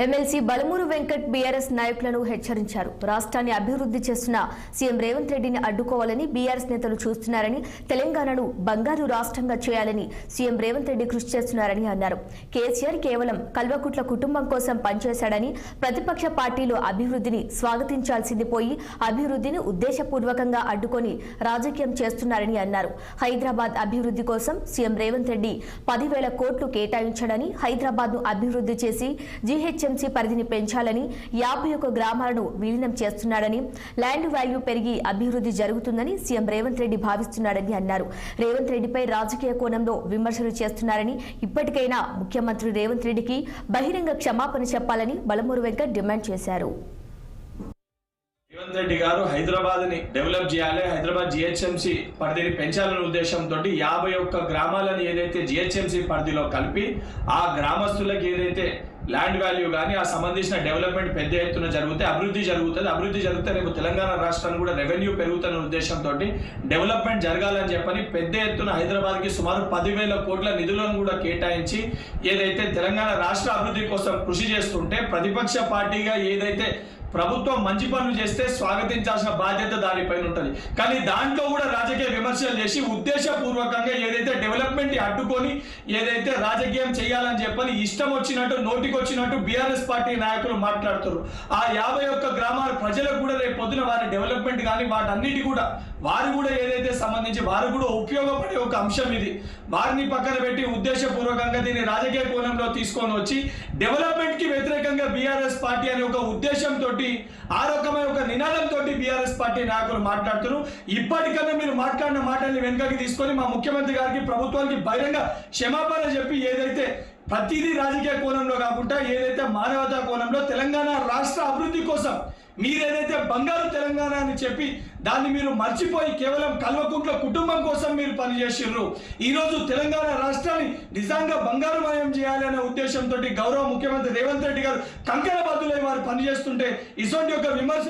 MLC Balamuru Venkat BRS నాయకులను హెచ్చరించారు. రాష్ట్రాన్ని అభివృద్ధి చేస్తున్న సీఎం రేవంత్ రెడ్డిని అడ్డుకోవాలని బీఆర్ఎస్ నేతలు చూస్తున్నారని, తెలంగాణను బంగారు రాష్ట్రంగా చేయాలని సీఎం రేవంత్ రెడ్డి కృషి చేస్తున్నారని అన్నారు. కేసీఆర్ కేవలం కల్వకుట్ల కుటుంబం కోసం పనిచేశాడని, ప్రతిపక్ష పార్టీలు అభివృద్ధిని స్వాగతించాల్సింది పోయి అభివృద్ధిని ఉద్దేశపూర్వకంగా అడ్డుకొని రాజకీయం చేస్తున్నారని అన్నారు. హైదరాబాద్ అభివృద్ధి కోసం సీఎం రేవంత్ రెడ్డి 10,000 కోట్లు కేటాయించాడని, హైదరాబాద్ ను అభివృద్ధి చేసి జీహెచ్ఎంసీ పరిధిని పెంచాలని, 51 గ్రామాలను విలీనం చేస్తున్నాడని, ల్యాండ్ వాల్యూ పెరిగి అభివృద్ధి జరుగుతుందని సీఎం రేవంత్ రెడ్డి భావిస్తున్నాడని అన్నారు. రేవంత్ రెడ్డిపై రాజకీయ కోణంలో విమర్శలు చేస్తున్నారని, ఇప్పటికైనా ముఖ్యమంత్రి రేవంత్ రెడ్డికి బహిరంగ క్షమాపణ చెప్పాలని బలమూరు వెంకట్ డిమాండ్ చేశారు. రేవంత్ రెడ్డి గారు హైదరాబాద్ ని డెవలప్ చేయాలి, హైదరాబాద్ జిహెచ్ఎంసీ పరిధిని పెంచాలనే ఉద్దేశంతో 51 గ్రామాలను ఏదైతే జిహెచ్ఎంసీ పరిధిలో కలిపి ఆ గ్రామస్తులకు ఏదైతే ల్యాండ్ వాల్యూ కానీ ఆ సంబంధించిన డెవలప్మెంట్ పెద్ద ఎత్తున జరిగితే అభివృద్ధి జరిగితే రేపు తెలంగాణ రాష్ట్రానికి కూడా రెవెన్యూ పెరుగుతున్న ఉద్దేశంతో డెవలప్మెంట్ జరగాలని చెప్పని పెద్ద ఎత్తున హైదరాబాద్కి సుమారు 10,000 కోట్ల నిధులను కూడా కేటాయించి ఏదైతే తెలంగాణ రాష్ట్ర అభివృద్ధి కోసం కృషి చేస్తుంటే, ప్రతిపక్ష పార్టీగా ఏదైతే ప్రభుత్వం మంచి పనులు చేస్తే స్వాగతించాల్సిన బాధ్యత దానిపైన ఉంటుంది. కానీ దాంట్లో కూడా రాజకీయ విమర్శలు చేసి ఉద్దేశపూర్వకంగా ఏదైతే డెవలప్మెంట్ అడ్డుకొని ఏదైతే రాజకీయం చేయాలని చెప్పని ఇష్టం వచ్చినట్టు నోటికొచ్చినట్టు బీఆర్ఎస్ పార్టీ నాయకులు మాట్లాడుతారు. ఆ 51 గ్రామాల ప్రజలకు కూడా రేపు పొద్దున వారి డెవలప్మెంట్ కానీ వాటన్నిటి కూడా వారు కూడా ఏదైతే సంబంధించి వారు కూడా ఉపయోగపడే ఒక అంశం ఇది. వారిని పక్కన పెట్టి ఉద్దేశపూర్వకంగా దీన్ని రాజకీయ కోణంలో తీసుకొని వచ్చి డెవలప్మెంట్ కి వ్యతిరేకంగా బీఆర్ఎస్ పార్టీ అనే ఒక ఉద్దేశంతో ఆ రకమైన ఒక నినాదంతో బీఆర్ఎస్ పార్టీ నాయకులు మాట్లాడుతున్నారు. ఇప్పటికన్నా మీరు మాట్లాడిన మాటల్ని వెనుకకి తీసుకొని మా ముఖ్యమంత్రి గారికి ప్రభుత్వానికి బహిరంగ క్షమాపణ చెప్పి ఏదైతే ప్రతిదీ రాజకీయ కోణంలో కాకుండా ఏదైతే మానవతా కోణంలో తెలంగాణ రాష్ట్ర అభివృద్ధి కోసం మీరేదైతే బంగారు తెలంగాణ అని చెప్పి దాన్ని మీరు మర్చిపోయి కేవలం కల్వకుంట్ల కుటుంబం కోసం మీరు పనిచేసిర్రు. ఈరోజు తెలంగాణ రాష్ట్రాన్ని నిజంగా బంగారుమయం చేయాలనే ఉద్దేశంతో గౌరవ ముఖ్యమంత్రి రేవంత్ రెడ్డి గారు కంకణ బద్దులై వారు పనిచేస్తుంటే ఇటువంటి ఒక విమర్శ